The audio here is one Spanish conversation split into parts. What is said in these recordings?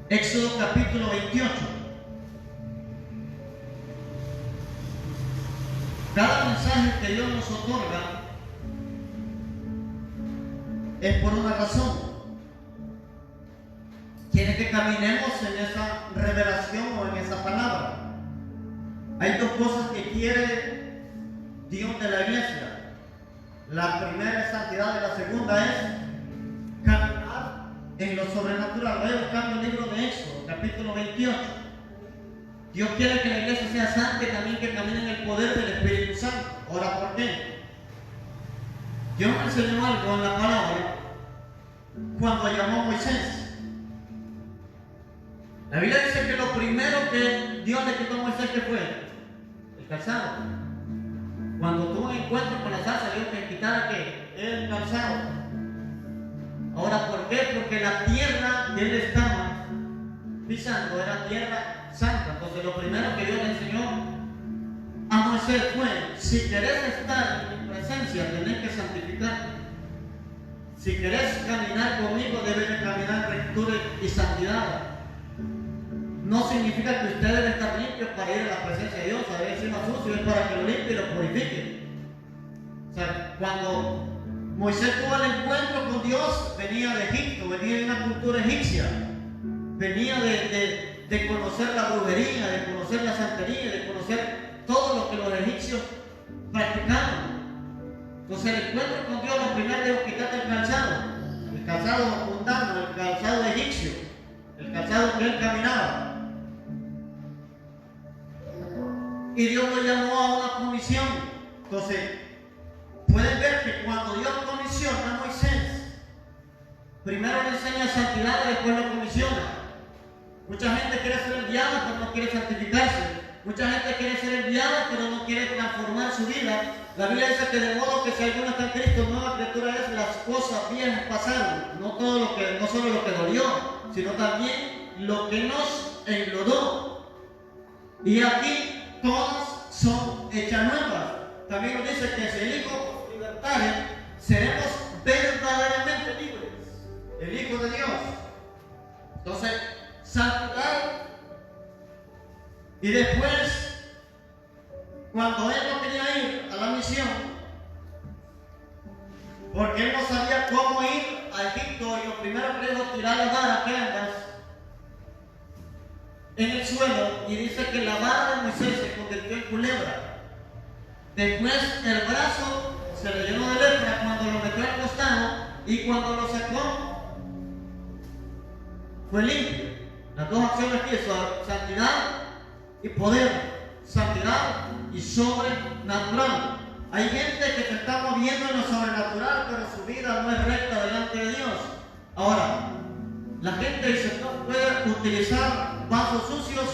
Éxodo capítulo 28. Cada mensaje que Dios nos otorga es por una razón. Quiere que caminemos en esa revelación o en esa palabra. Hay dos cosas que quiere Dios de la iglesia. La primera es santidad y la segunda es caminar en lo sobrenatural. Voy a buscar el libro de Éxodo, capítulo 28. Dios quiere que la iglesia sea santa y también que camine en el poder del Espíritu Santo. Ahora, ¿por qué? Dios me enseñó algo en la palabra cuando llamó a Moisés. La Biblia dice que lo primero que Dios le quitó a Moisés, ¿qué fue? El calzado. Cuando tuvo un encuentro con la zarza, Dios que quitara ¿qué? El calzado. Ahora, ¿por qué? Porque la tierra que él estaba pisando era tierra santa. Entonces, lo primero que Dios le enseñó a Moisés fue: si querés estar en mi presencia, tenés que santificarte. Si querés caminar conmigo, debes de caminar en rectitud y santidad. No significa que usted debe estar limpio para ir a la presencia de Dios. A ver si más sucio es para que lo limpie y lo purifique. O sea, cuando Moisés tuvo el encuentro con Dios, venía de Egipto, venía de una cultura egipcia, venía de conocer la brujería, de conocer la santería, de conocer todo lo que los egipcios practicaban. Entonces, el encuentro con Dios, lo primero debo quitarte el calzado mundano, el calzado egipcio, el calzado que él caminaba. Y Dios lo llamó a una comisión. Entonces, pueden ver que cuando Dios comisiona a Moisés, primero le enseña santidad y después lo comisiona. Mucha gente quiere ser enviada pero no quiere santificarse. Mucha gente quiere ser enviada pero no quiere transformar su vida. La Biblia dice que de modo que si alguno está en Cristo, nueva criatura es, las cosas viejas pasaron. No solo lo que dolió, sino también lo que nos enlodó. Y aquí todas son hechas nuevas. También nos dice que si el Hijo nos libertare, seremos verdaderamente libres. El Hijo de Dios. Entonces, santidad. Y después, cuando él no quería ir a la misión, porque él no sabía cómo ir a Egipto, y lo primero que le dijo: tirar la vara que andas en el suelo, y dice que la vara de Moisés se convirtió en culebra. Después el brazo se le llenó de lepra cuando lo metió al costado, y cuando lo sacó fue limpio. Las dos acciones que hizo: santidad y poder, santidad y sobrenatural. Hay gente que se está moviendo en lo sobrenatural, pero su vida no es recta delante de Dios. Ahora, la gente dice: no puede utilizar vasos sucios.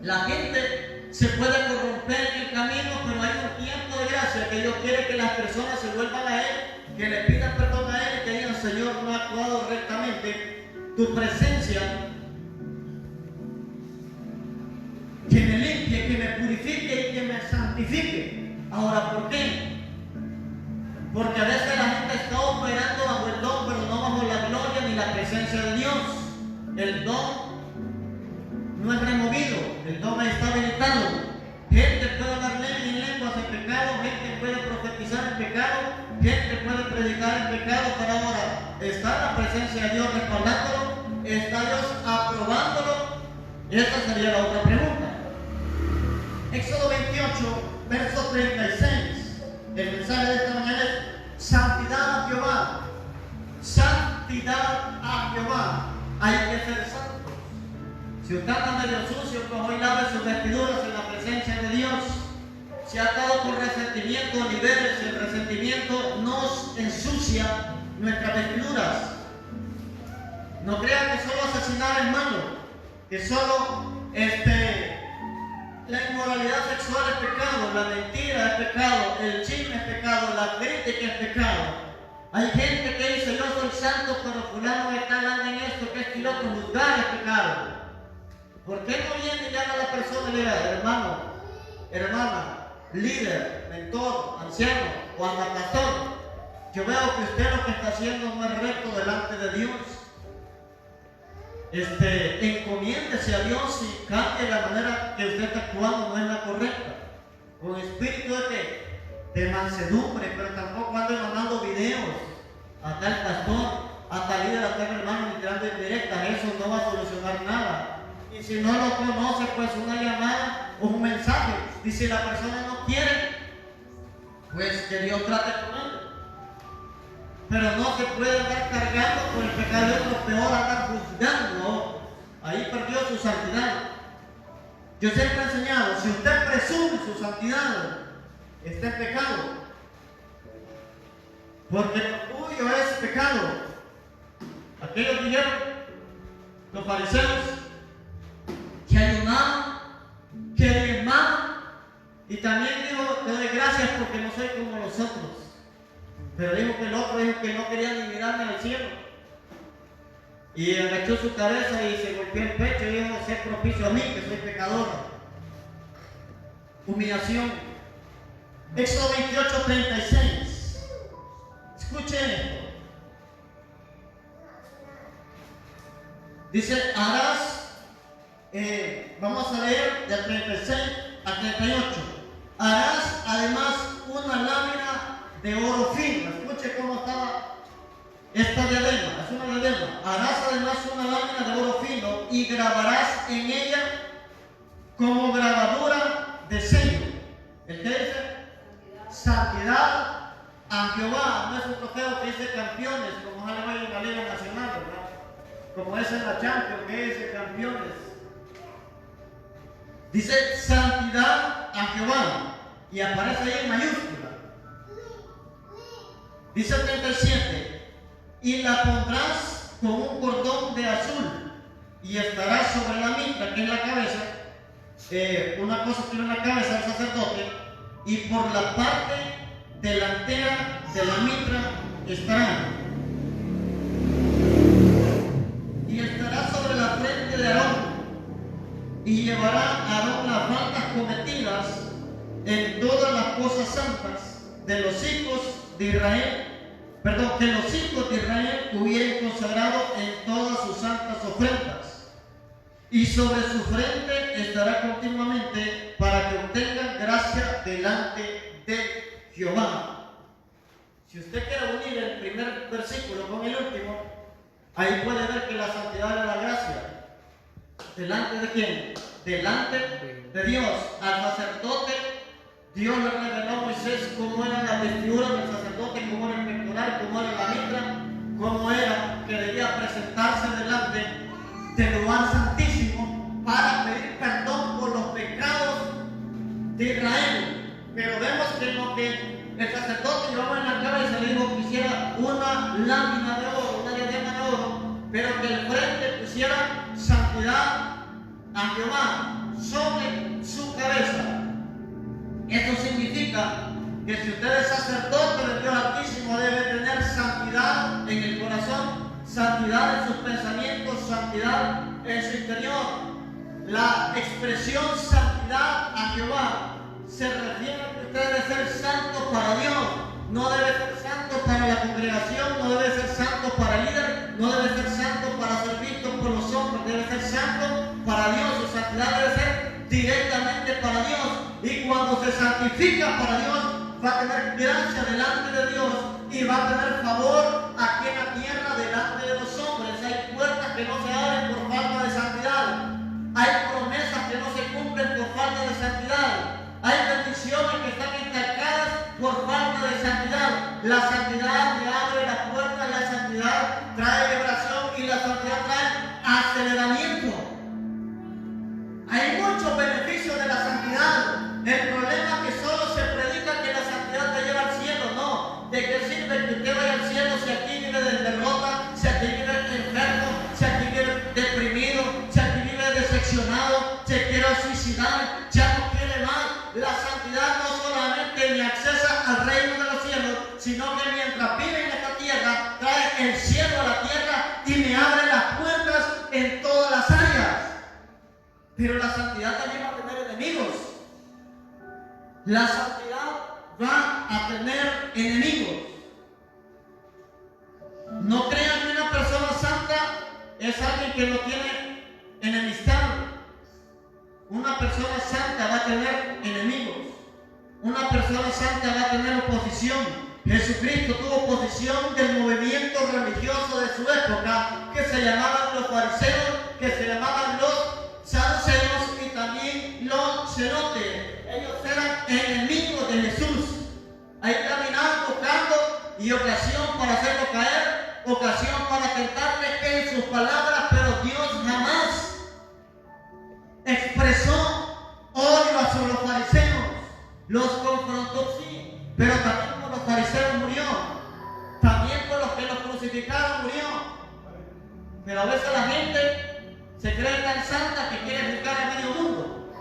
La gente se puede corromper en el camino, pero hay un tiempo de gracia que Dios quiere que las personas se vuelvan a Él, que le pidan perdón a Él y que digan: Señor, no he actuado rectamente. Tu presencia, que me limpie, que me purifique y que me santifique. Ahora, ¿por qué? Porque a veces la gente está operando bajo el don, pero no bajo la gloria ni la presencia de Dios. El don no es removido, el don está habilitado. Gente puede hablar en lenguas en pecado, gente puede profetizar en pecado, gente puede predicar en pecado, pero ahora está la presencia de Dios respaldándolo, está Dios aprobándolo. Esta sería la otra pregunta. Éxodo 28, verso 36. El mensaje de esta mañana es: santidad a Jehová. Santidad a Jehová. Hay que ser santos. Si usted anda medio sucio, pues hoy lave sus vestiduras en la presencia de Dios. Si ha estado con resentimiento, libérese. El resentimiento nos ensucia nuestras vestiduras. No crean que solo asesinar es malo, que solo la inmoralidad sexual es pecado, la mentira es pecado, el chisme es pecado, la crítica es pecado. Hay gente que dice: yo soy santo, pero fulano está hablando en esto, que es y lo otro. Juzgar es pecado. ¿Por qué no viene y llama a la persona y le dice: hermano, hermana, líder, mentor, anciano o hasta pastor, yo veo que usted lo que está haciendo no es recto delante de Dios? encomiéndese a Dios y cambie la manera que usted está actuando, no es la correcta. Con espíritu de mansedumbre, pero tampoco ande mandando videos a tal pastor, a tal líder, a tal hermano, ni tirando indirectas. Eso no va a solucionar nada. Y si no lo conoce, pues una llamada o un mensaje. Y si la persona no quiere, pues que Dios trate con él. Pero no se puede andar cargando por el pecado de otro, peor andar juzgando. Ahí perdió su santidad. Yo siempre he enseñado, si usted presume su santidad, está en pecado. Porque lo tuyo es pecado. Aquellos dijeron, los fariseos, que ayunaban, que diezmaban, y también dijo, te doy gracias porque no soy como los otros. Pero dijo que el otro dijo que no quería ni mirarme al cielo. Y agachó su cabeza y se golpeó el pecho y dijo, sé propicio a mí que soy pecador. Humillación. Éxodo 28:36. Escuchen esto. Dice, harás, vamos a leer del 36 al 38. Harás además una lámina de oro fino. Escuche cómo estaba esta diadema, es una diadema. Harás además una lámina de oro fino y grabarás en ella como grabadura de sello. ¿El qué dice? Santidad a Jehová. No es un trofeo que dice campeones, como es en la Liga Nacional, ¿verdad? Como es en la Champions, que dice campeones. Dice santidad a Jehová y aparece ahí en mayúscula. Dice el 37, y la pondrás con un cordón de azul y estará sobre la mitra, que es la cabeza, una cosa que tiene la cabeza del sacerdote, y por la parte delantera de la mitra estará. Y estará sobre la frente de Aarón, y llevará a Aarón las faltas cometidas en todas las cosas santas de los hijos de Israel, que los hijos de Israel hubieran consagrado en todas sus santas ofrendas, y sobre su frente estará continuamente para que obtengan gracia delante de Jehová. Si usted quiere unir el primer versículo con el último, ahí puede ver que la santidad es la gracia. ¿Delante de quién? Delante de Dios. Al sacerdote, Dios le reveló a Moisés cómo eran las vestiduras del sacerdote, cómo era el pectoral, cómo era la mitra, cómo era que debía presentarse delante del lugar santísimo para pedir perdón por los pecados de Israel. Pero vemos que lo que el sacerdote llevaba en la cabeza le dijo que hiciera una lámina de oro, una diadema de oro, pero que el frente pusiera santidad a Jehová sobre su cabeza. Esto significa que si usted es sacerdote del Dios Altísimo, debe tener santidad en el corazón, santidad en sus pensamientos, santidad en su interior. La expresión santidad a Jehová se refiere a que usted debe ser santo para Dios. No debe ser santo para la congregación, no debe ser santo para el líder, no debe ser santo para ser visto por los hombres, debe ser santo para Dios. Su santidad debe ser directamente para Dios. Y cuando se santifica para Dios, va a tener gracia delante de Dios y va a tener favor aquí en la tierra delante de los hombres. Hay puertas que no se abren por falta de santidad. Hay promesas que no se cumplen por falta de santidad. Hay bendiciones que están estancadas por falta de santidad. La santidad le abre las puertas, la santidad trae liberación y la santidad trae aceleramiento. Hay muchos beneficios de la santidad. El problema es que solo se predica que la santidad te lleva al cielo. No, ¿de qué sirve que usted vaya al cielo si aquí vive de derrota, si aquí vive enfermo, si aquí vive deprimido, si aquí vive decepcionado, se quiere suicidar, ya no quiere más? La santidad no solamente me accesa al reino de los cielos, sino que mientras vive en esta tierra, trae el cielo a la tierra y me abre las puertas en todas las áreas. Pero la santidad también va a tener enemigos. La santidad va a tener enemigos. No crean que una persona santa es es alguien que no tiene enemistad. Una persona santa va a tener enemigos. Una persona santa va a tener oposición. Jesucristo tuvo oposición del movimiento religioso de su época, que se llamaban los fariseos, que se llamaban los saduceos y también los celotes. Ellos eran enemigos de Jesús. Ahí caminaban buscando y ocasión para hacerlo caer, ocasión para tentarle en sus palabras, pero Dios jamás expresó odio hacia los fariseos. Los confrontó, sí, pero también por los fariseos murió, también por los que los crucificaron murió. Pero a veces la gente se cree tan santa que quiere juzgar a medio mundo.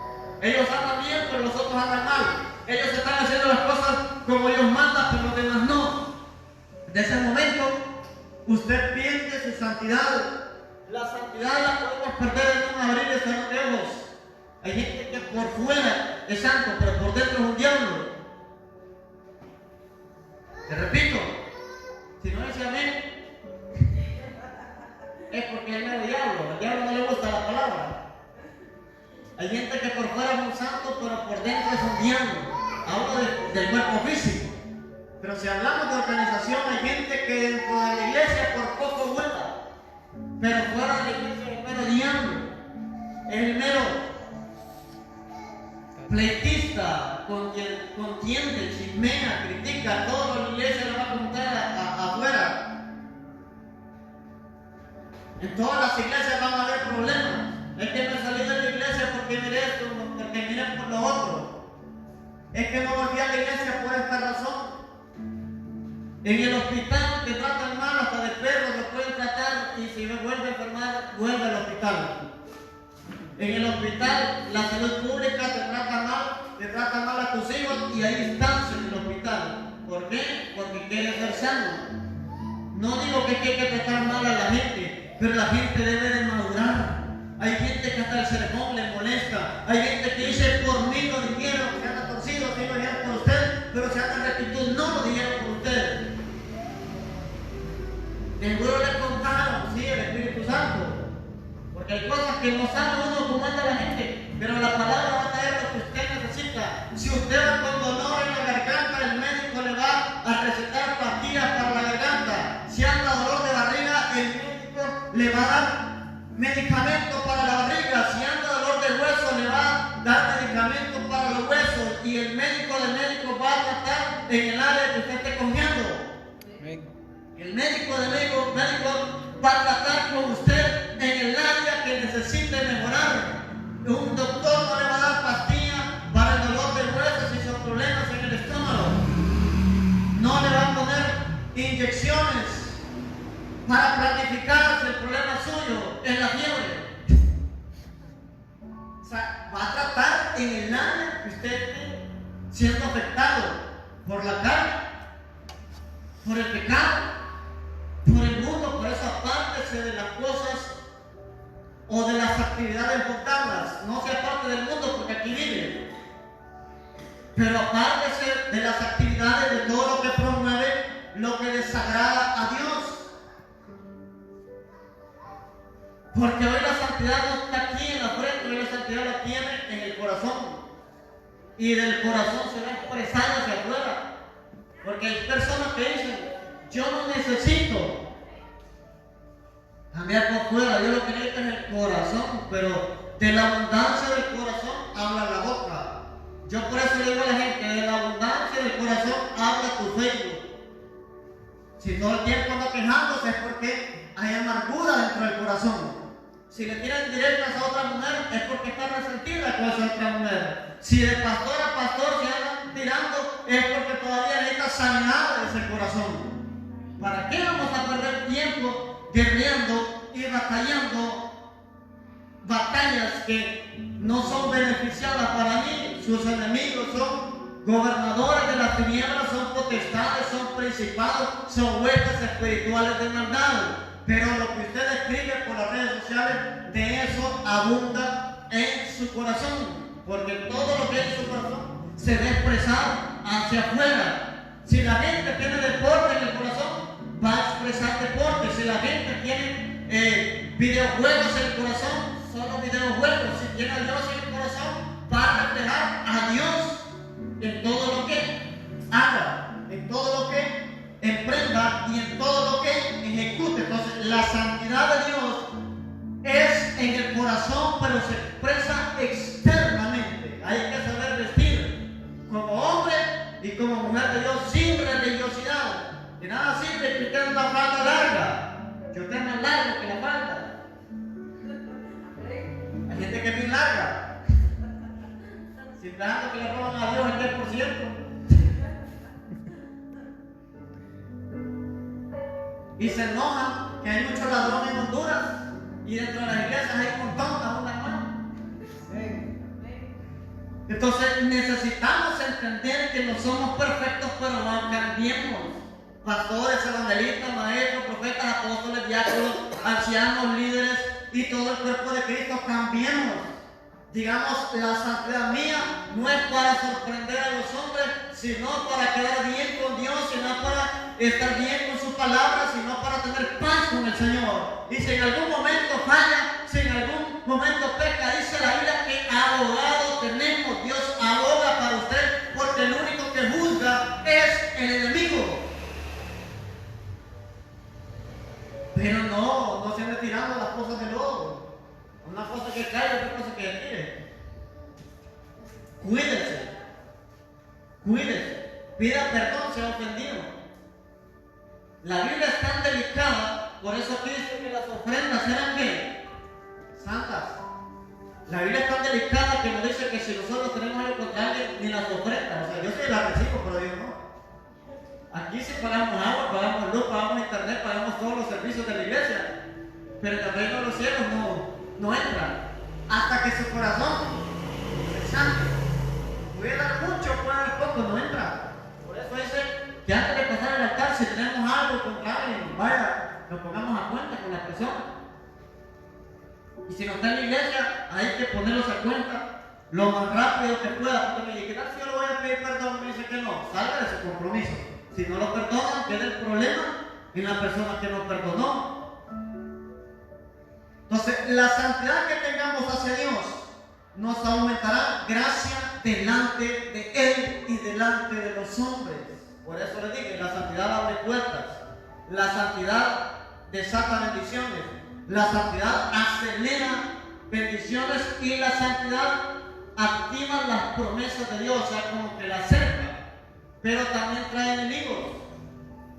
Ellos andan bien, pero los otros andan mal. Ellos están haciendo las cosas como Dios manda, pero los demás no. De ese momento, usted pierde su santidad. La santidad la podemos perder en un abrir de los ojos. Hay gente que por fuera es santo, pero por dentro es un diablo. Te repito, si no dice amén, es porque él no es diablo. Al diablo no le gusta la palabra. Hay gente que por fuera es un santo, pero por dentro es un diablo. Hablo del cuerpo físico. Pero si hablamos de organización, hay gente que dentro de la iglesia por poco vuela, pero fuera de la iglesia es el mero diablo. Es el mero pleitista, contiende, chismea, critica, todo lo que la iglesia le va a contar afuera. En todas las iglesias van a haber problemas. Es que me salí de la iglesia porque miré esto, porque miré por lo otro. Es que no volví a la iglesia por esta razón. En el hospital te tratan mal, hasta de perros lo pueden tratar, y si me vuelve a enfermar, vuelve al hospital. En el hospital, la salud pública te trata mal a tus hijos y ahí estás en el hospital. ¿Por qué? Porque quieres ser sano. No digo que hay que tratar mal a la gente, pero la gente debe de madurar. Hay gente que hasta el sermón le molesta. Hay gente que dice, por mí lo dijeron, se anda torcido, sí lo dijeron por usted, pero se anda rectitud, no lo dijeron por usted. Seguro le contaron, sí, el Espíritu Santo. Porque hay cosas que no sabe uno cómo anda la gente, pero la palabra va a traer lo que usted necesita. Si usted va con dolor en la garganta, el médico le va a recetar pastillas para la garganta. Si anda dolor de barriga, el médico le va a dar medicamento para la barriga. Si anda dolor de hueso, le va a dar medicamento para los huesos. Y el médico de médicos va a tratar en el área que usted esté comiendo. El médico de médicos va a tratar con usted en el área que necesite mejorar. Un doctor no le va a dar pastillas para el dolor de huesos y sus problemas en el estómago. No le va a poner inyecciones para planificar si el problema suyo es la fiebre. O sea, va a tratar en el área que usted esté siendo afectado por la carne, por el pecado, por el mundo. Por eso apártese de las cosas o de las actividades montanas. No sea parte del mundo porque aquí vive. Pero apártese de las actividades, de todo lo que promueve lo que desagrada a Dios. Porque hoy la santidad no está aquí en la frente, hoy la santidad la tiene en el corazón. Y del corazón se va a expresar hacia afuera. Porque hay personas que dicen, yo no necesito cambiar por fuera, yo lo que necesito es el corazón, pero de la abundancia del corazón habla la boca. Yo por eso le digo a la gente, de la abundancia del corazón habla tu Facebook. Si todo el tiempo anda quejándose es porque hay amargura dentro del corazón. Si le tiran directas a otra mujer es porque está resentida con esa otra mujer. Si de pastor a pastor se andan tirando es porque todavía necesita sanar ese corazón. ¿Para qué vamos a perder tiempo guerreando y batallando batallas que no son beneficiadas para mí? Sus enemigos son gobernadores de las tinieblas, son potestades, son principados, son huestes espirituales de maldad. Pero lo que usted escribe por las redes sociales, de eso abunda en su corazón. Porque todo lo que hay en su corazón se va a expresar hacia afuera. Si la gente tiene deporte en el corazón, va a expresar deporte. Si la gente tiene videojuegos en el corazón, solo videojuegos. Si tiene a Dios en el corazón, va a reflejar a Dios en todo lo que haga, en todo lo que emprenda y en todo lo que ejecute. Entonces, la santidad de Dios es en el corazón, pero se expresa externamente. Hay que saber vestir como hombre y como mujer de Dios sin religiosidad. De nada sirve que usted una falda larga, que usted es más largo que la falda. Hay gente que es bien larga, sin dejando que le roban a Dios el 10%. Y se enojan que hay muchos ladrones en Honduras y dentro de las iglesias hay un montón, aún más. Entonces necesitamos entender que no somos perfectos, pero cambiemos. Pastores, evangelistas, maestros, profetas, apóstoles, diáconos, ancianos, líderes y todo el cuerpo de Cristo, cambiemos. Digamos, la santidad mía no es para sorprender a los hombres, sino para quedar bien con Dios, sino para estar bien con su palabra, sino para tener paz con el Señor. Y si en algún momento falla, si en algún momento peca, dice la Biblia que abogado tenemos. Dios aboga para usted, porque el único que juzga es el enemigo. Pero no se ande tirando las cosas de lodo. Una cosa que cae, otra cosa que tire. Cuídese, pida perdón si ha ofendido. La Biblia es tan delicada, por eso aquí dice que las ofrendas eran ¿qué? Santas. La Biblia es tan delicada que nos dice que si nosotros tenemos algo contra alguien, ni las ofrendas. O sea, yo sí las recibo, pero Dios no. Aquí sí pagamos agua, pagamos luz, pagamos internet, pagamos todos los servicios de la iglesia. Pero en el reino de los cielos no entra hasta que su corazón se sante. Puede dar mucho, puede dar poco, no entra. Por eso dice que antes de pasar al altar, si tenemos algo contra alguien, vaya, nos pongamos a cuenta con la persona. Y si no está en la iglesia, hay que ponerlos a cuenta lo más rápido que pueda. Porque me dice, ¿qué tal si yo le voy a pedir perdón? Me dice que no, salga de su compromiso. Si no lo perdonan, queda el problema en la persona que nos perdonó. Entonces, la santidad que tengamos hacia Dios nos aumentará gracia delante de Él y delante de los hombres. Por eso les dije, la santidad abre puertas, la santidad desata bendiciones, la santidad acelera bendiciones y la santidad activa las promesas de Dios, o sea, como que la acerca, pero también trae enemigos,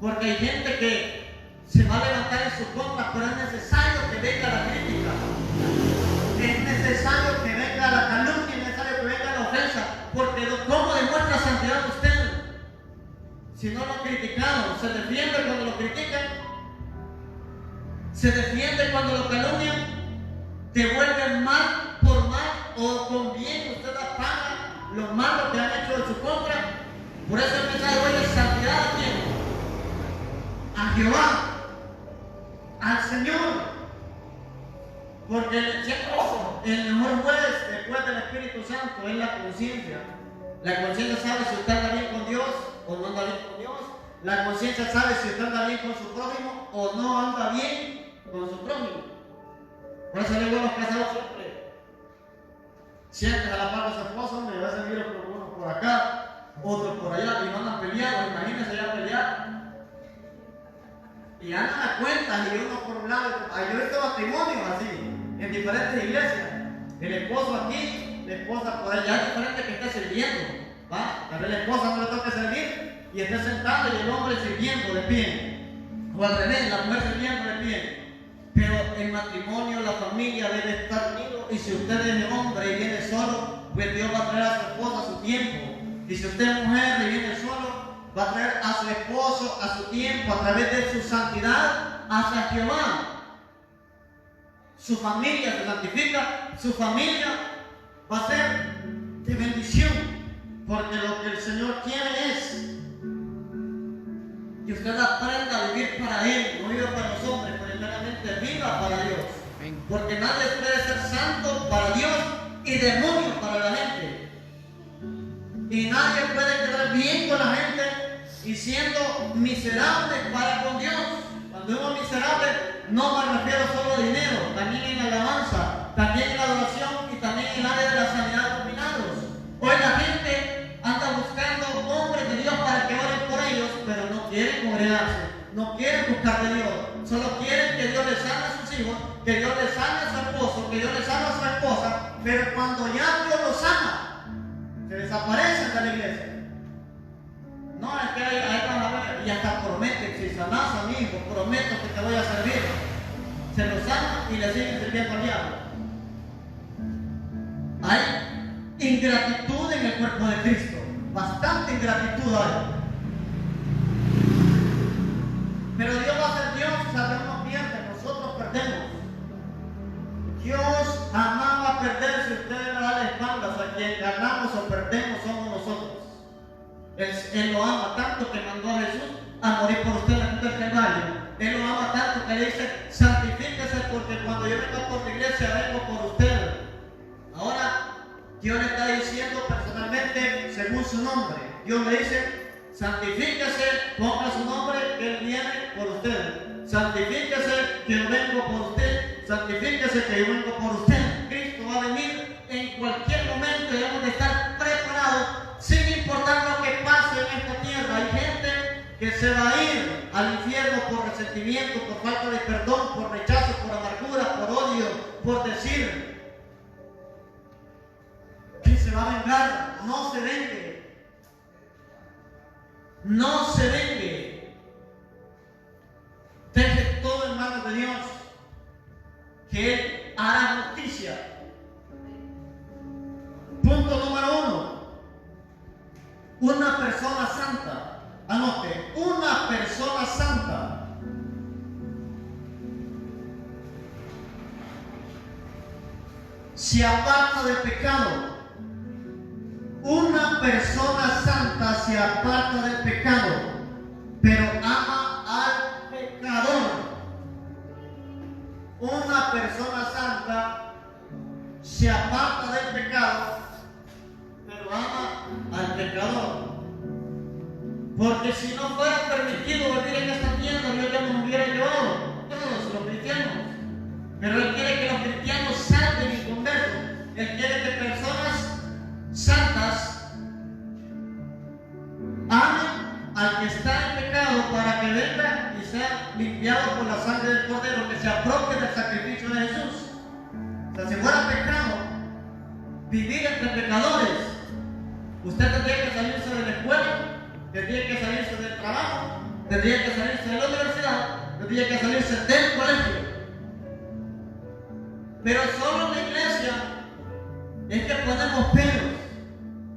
porque hay gente que se va a levantar en su contra, pero es necesario que venga la crítica, es necesario que venga la calumnia, es necesario que venga la ofensa, porque ¿cómo demuestra santidad usted? Si no lo criticaron, se defiende cuando lo critican, se defiende cuando lo calumnian, devuelven mal por mal o con bien, usted apaga lo malo que han hecho en su contra. Por eso el mensaje de hoy es santidad a quién? A Jehová, al Señor. Porque el mejor juez después del Espíritu Santo es la conciencia. La conciencia sabe si usted anda bien con Dios o no anda bien con Dios. La conciencia sabe si usted anda bien con su prójimo o no anda bien con su prójimo. Por eso le digo a los casados siempre a la par de su esposo, hombre, a veces miro por uno por acá, otro por allá, y no andan peleados. Imagínense ya pelear. Y andan a cuentas, y uno por un lado. Yo he visto matrimonios así, en diferentes iglesias. El esposo aquí, la esposa por allá, es diferente que esté sirviendo. ¿Va? Tal vez la esposa no le toca servir y esté sentada y el hombre sirviendo de pie. O al revés, la mujer sirviendo de pie. Pero el matrimonio, la familia debe estar unido. Y si usted es hombre y viene solo, pues Dios va a traer a su esposa a su tiempo. Y si usted es mujer y viene solo, va a traer a su esposo a su tiempo, a través de su santidad hacia Jehová. Su familia se santifica, su familia va a ser de bendición, porque lo que el Señor quiere es que usted aprenda a vivir para Él, no viva para los hombres, pero primeramente viva para Dios. Porque nadie puede ser santo para Dios y demonio para la gente. Y nadie puede quedar bien con la gente y siendo miserable para con Dios. Cuando digo miserable, no me refiero solo a dinero, también en alabanza, también en adoración y también en el área de la sanidad de los milagros. Hoy la gente anda buscando hombres de Dios para que oren por ellos, pero no quieren congregarse, no quieren buscar de Dios, solo quieren que Dios les sane a sus hijos, que Dios les sane a su esposo, que Dios les sane a su esposa, pero cuando ya Dios los sana, se desaparecen de la iglesia. No, es que ahí van a ver, y hasta prometen, si sanás a mi hijo, prometo que te voy a servir. Se lo sanan y le siguen sirviendo al diablo. Hay ingratitud en el cuerpo de Cristo, bastante ingratitud hay. Pero Dios va a ser Dios, si sabemos pierde, nosotros perdemos. Dios jamás va a perder si usted le da la espalda, o sea, quien ganamos o perdemos somos nosotros. Él lo ama tanto que mandó a Jesús a morir por usted en la cruz del Calvario. Él lo ama tanto que le dice, santifíquese porque cuando yo venga por la iglesia vengo por usted. Ahora, Dios le está diciendo personalmente según su nombre. Dios le dice, santifíquese, ponga su nombre que Él viene por usted. Santifíquese que yo vengo por usted. Santifíquese que yo vengo por usted. Cristo va a venir en cualquier momento y debemos de estar preparados sin importar lo que pase en esta tierra. Hay gente que se va a ir al infierno por resentimiento, por falta de perdón, por rechazo, por amargura, por odio, por decir que se va a vengar. No se vengue. No se vengue. Deje todo en manos de Dios, que Él hará justicia. Punto número 1. Una persona santa. Anote, una persona santa se aparta del pecado. Una persona santa se aparta del pecado, pero ama al pecador. Una persona santa se aparta del pecado, pero ama al pecador. Porque si no fuera permitido vivir en esta tierra, Dios ya nos hubiera llevado todos los cristianos. Pero Él quiere que los cristianos salven y conversen. Él quiere que personas santas amen al que está en pecado para que venga y sea limpiado por la sangre del Cordero, que se apropie del sacrificio de Jesús. O sea, si fuera pecado vivir entre pecadores, usted tendría que salirse de la escuela, tendría que salirse del trabajo, tendría que salirse de la universidad, tendría que salirse del colegio. Pero solo en la iglesia es que ponemos pelos.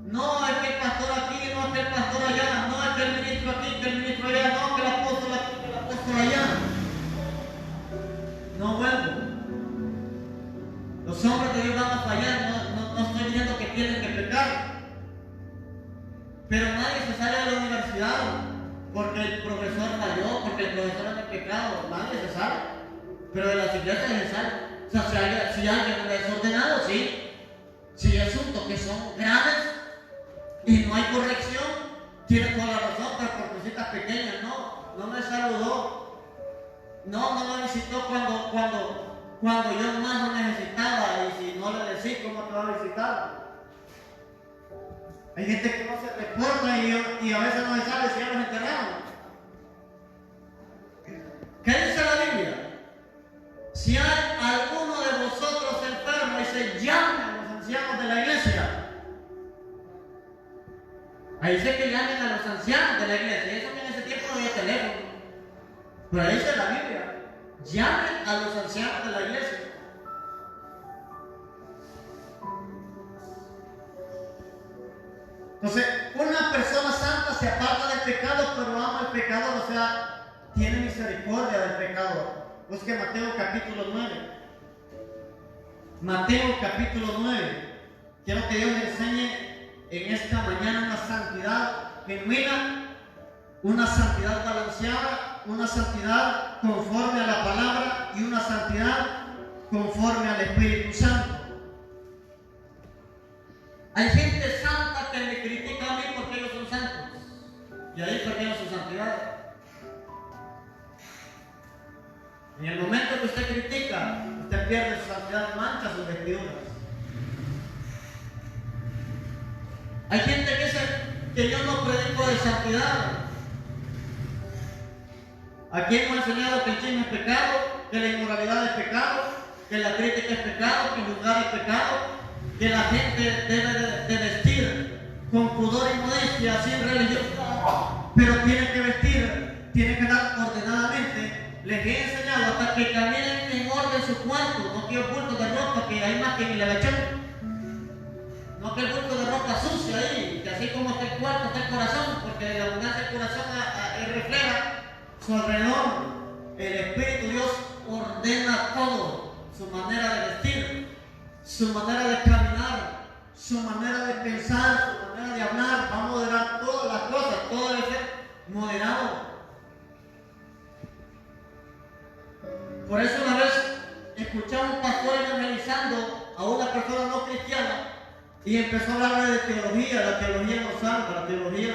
No es que el pastor aquí, no es que el pastor allá, no es que el ministro aquí, que el ministro allá, no, que el apóstol aquí, que el apóstol allá. No vuelvo. Los hombres de Dios van a fallar, no estoy diciendo que tienen que pecar. Pero nadie se sale de la universidad porque el profesor falló, porque el profesor anda pecado. Nadie se sale. Pero de las iglesias se sale. O sea, si alguien es desordenado, sí. Si asuntos que son graves y no hay corrección, tiene toda la razón, pero por cositas pequeñas, no me saludó. No me visitó cuando yo más lo necesitaba. Y si no le decís, ¿cómo te va a visitar? Hay gente que no se reporta y a veces no se sabe si ya los enterraron. ¿Qué dice la Biblia? Si hay alguno de vosotros enfermo, dice, llamen a los ancianos de la iglesia. Ahí dice que llamen a los ancianos de la iglesia. Eso en ese tiempo no había teléfono. Pero ahí dice la Biblia, llamen a los ancianos de la iglesia. Entonces, una persona santa se aparta del pecado, pero ama al pecador, o sea, tiene misericordia del pecador. Busque Mateo capítulo 9. Mateo capítulo 9. Quiero que Dios me enseñe en esta mañana una santidad genuina, una santidad balanceada, una santidad conforme a la palabra y una santidad conforme al Espíritu Santo. Hay gente santa que me critica a mí porque ellos son santos y ahí perdieron su santidad. En el momento que usted critica, usted pierde su santidad, mancha sus vestiduras. Hay gente que dice que yo no predico de santidad. Aquí hemos enseñado que el chisme es pecado, que la inmoralidad es pecado, que la crítica es pecado, que el juzgar es pecado, que la gente debe de vestir con pudor y modestia, sin religión, pero tiene que vestir, tiene que dar ordenadamente. Les he enseñado hasta que caminen en orden su cuarto, no quiero bultos de ropa, que hay más que ni la lechón. No que el bulto de ropa sucia ahí, que así como está el cuarto, está el corazón, porque la abundancia del corazón refleja su alrededor. El Espíritu Dios ordena todo, su manera de vestir, su manera de caminar, su manera de pensar, su manera de hablar. Va a moderar todas las cosas, todo debe ser moderado. Por eso una vez escuché a un pastor evangelizando a una persona no cristiana y empezó a hablar de teología. La teología no salva, la teología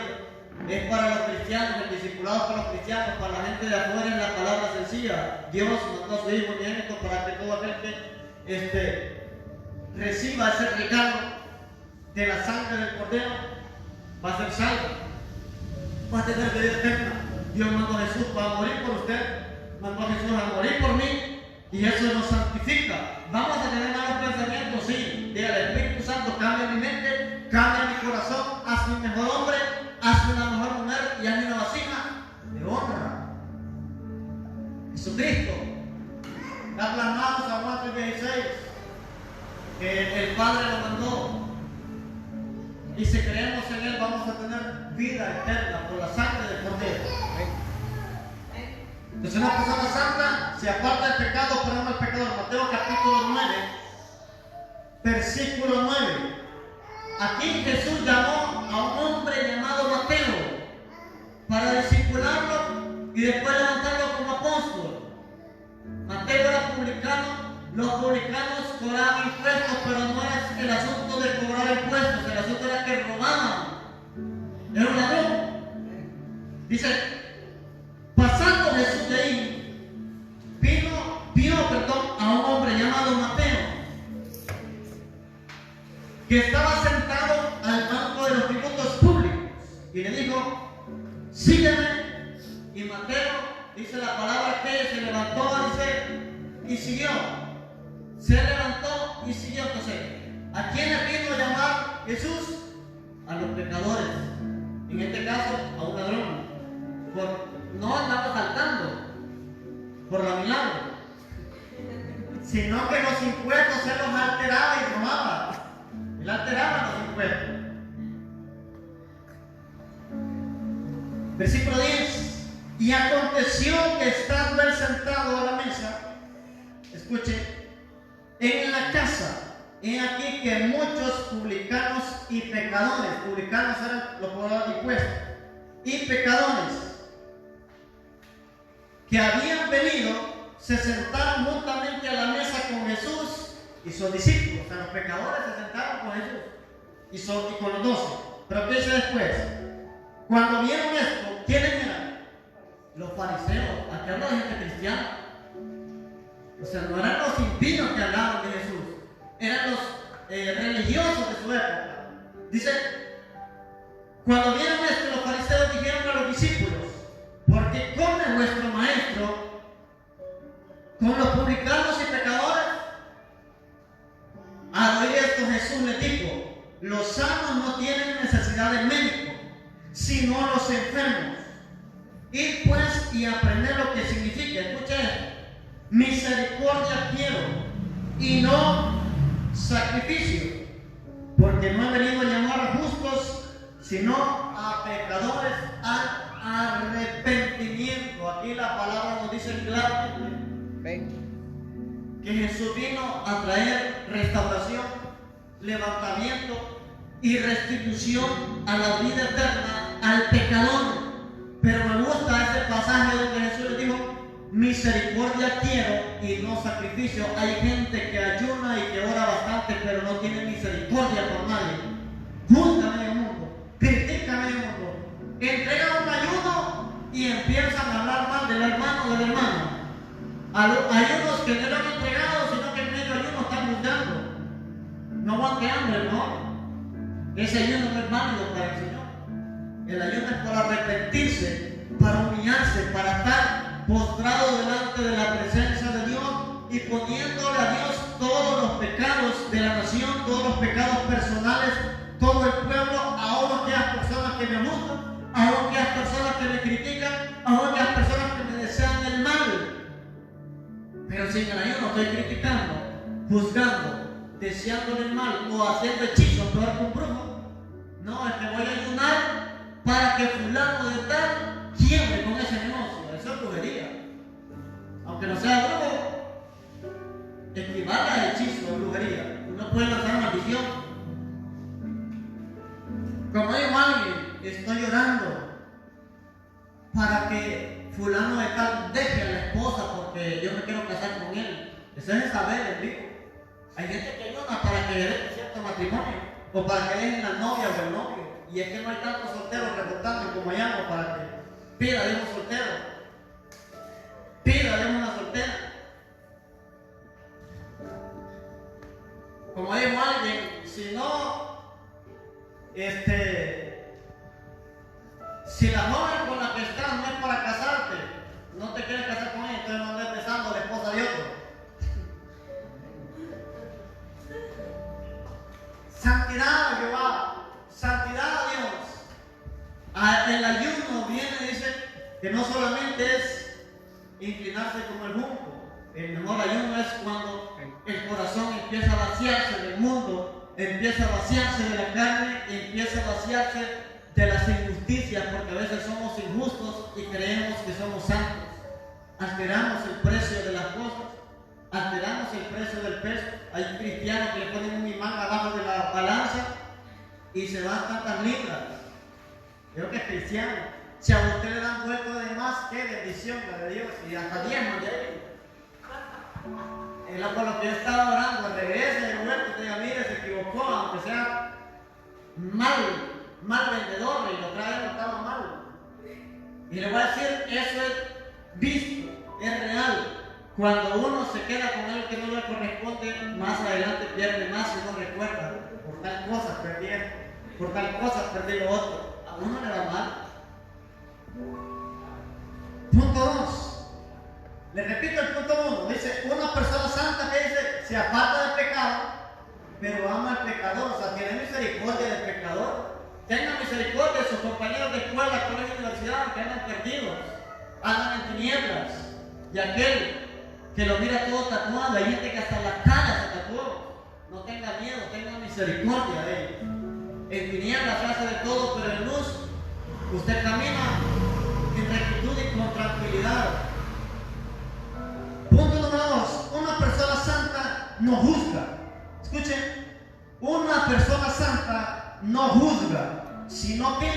es para los cristianos, el discipulado para los cristianos, para la gente de afuera es la palabra sencilla. Dios mandó a su Hijo unigénito para que toda gente reciba ese regalo de la sangre del Cordero, va a ser salvo, va a tener vida eterna. Dios mandó a Jesús para morir por usted, mandó a Jesús a morir por mí, y eso nos santifica. Vamos a tener malos pensamientos, sí. Diga al Espíritu Santo, cambia mi mente, cambia mi corazón, hazme un mejor hombre, hazme una mejor mujer y hazme una vasija de honra. Jesucristo da las manos a Juan 3:16, que el Padre lo mandó, y si creemos en Él vamos a tener vida eterna por la sangre del Cordero. Entonces una persona santa se aparta del pecado, pero no el pecador. Mateo capítulo 9, versículo 9. Aquí Jesús llamó a un hombre llamado Mateo para discipularlo y después levantarlo como apóstol. Mateo era publicano. Los publicanos cobraban impuestos, pero no era el asunto de cobrar impuestos, el asunto era que robaban. Era un ladrón. Dice, pasando Jesús de ahí, vino a un hombre llamado Mateo, que estaba sentado al banco de los tributos públicos, y le dijo, sígueme. Y Mateo, dice la palabra que se levantó, dice, y siguió. Se levantó y siguió. Entonces, ¿a quién le vino a llamar Jesús? A los pecadores. En este caso, a un ladrón. No andaba saltando por la milagro, sino que los impuestos se los alteraba y robaba. Él alteraba los impuestos. Versículo 10. Y aconteció que estando él sentado a la mesa, escuche, en la casa, he aquí que muchos publicanos y pecadores, publicanos eran los cobradores de impuestos, y pecadores que habían venido, se sentaron juntamente a la mesa con Jesús y sus discípulos. O sea, los pecadores se sentaron con Jesús y con los 12. Pero ¿qué dice después? Cuando vieron esto, ¿quiénes eran? Los fariseos. Aquí habla de gente cristiana. O sea, no eran los impíos que hablaban de Jesús, eran los religiosos de su época. Dice, cuando vieron esto, los fariseos dijeron a los discípulos, ¿por qué come vuestro maestro con los publicanos y pecadores? Al oír esto, Jesús les dijo, los sanos no tienen necesidad de médico, sino los enfermos. Id pues y aprended lo que significa. Escucha esto. Misericordia quiero y no sacrificio, porque no he venido a llamar a justos, sino a pecadores al arrepentimiento. Aquí la palabra nos dice claramente que Jesús vino a traer restauración, levantamiento y restitución a la vida eterna al pecador. Pero me gusta ese pasaje donde Jesús le dijo, misericordia quiero y no sacrificio. Hay gente que ayuna y que ora bastante, pero no tiene misericordia por nadie. Juzga a medio mundo, critica a medio mundo, entrega un ayuno y empiezan a hablar mal del hermano o de la hermana. Hay unos que no lo han entregado, sino que en medio ayuno están juzgando. No aguante hambre, no. Ese ayuno no es válido para el Señor. El ayuno es para arrepentirse, para humillarse, para estar postrado delante de la presencia de Dios y poniéndole a Dios todos los pecados de la nación, todos los pecados personales, todo el pueblo, aún aquellas personas que me juzgan, aún aquellas personas que me critican, aún aquellas personas que me desean el mal. Pero si en el ayuno estoy criticando, juzgando, deseándole el mal o haciendo hechizos, peor que un brujo, no, es que voy a ayunar para que fulano de tal quiebre con ese negocio. Eso es brujería. Aunque no sea brujo, equivale a hechizo o brujería. Uno puede lanzar una maldición. Como digo a alguien, estoy llorando para que fulano de tal deje a la esposa porque yo me quiero casar con él. Eso es el saber del vivo. Hay gente que ayuda para que deje cierto matrimonio o para que dejen la novia o el novio. Y es que no hay tantos solteros rebotando como llamo para que pida de un soltero, pida de una soltera. Como dijo alguien, si la joven con la que estás no es para casarte, no te quieres casar con ella, entonces no andes besando a la esposa de otro. Santidad a Jehová, santidad a Dios. El ayuno viene, dice, que no solamente es inclinarse como el junco. El mejor ayuno es cuando el corazón empieza a vaciarse del mundo, empieza a vaciarse de la carne, empieza a vaciarse de las injusticias, porque a veces somos injustos y creemos que somos santos. Alteramos el precio de las cosas, alteramos el precio del peso. Hay cristianos que le ponen un imán abajo de la balanza y se van tantas libras. Creo que es cristiano. Si a usted le dan vuelto de más, qué bendición la de Dios, y hasta 10 más de ahí. Es por lo que yo estaba orando, regrese de vuelta, usted diga, mire, se equivocó, aunque sea mal vendedor, y lo trae no estaba mal. Y le voy a decir, eso es visto, es real. Cuando uno se queda con algo que no le corresponde, más adelante pierde más y no recuerda. Por tal cosa perdí, por tal cosa perdí lo otro. A uno le va mal. Punto 2. Le repito el punto 1. Dice, una persona santa que dice, se aparta del pecado, pero ama al pecador. O sea, tiene misericordia del pecador. Tenga misericordia de sus compañeros de escuela, colegio y universidad que andan perdidos, andan en tinieblas. Y aquel que lo mira todo tatuado, hay gente que hasta la cara se tatuó. No tenga miedo, tenga misericordia de ellos. En tinieblas se hace de todo, pero en luz usted camina en rectitud y con tranquilidad. Punto número 2. Una persona santa no juzga. Escuchen, una persona santa no juzga, sino que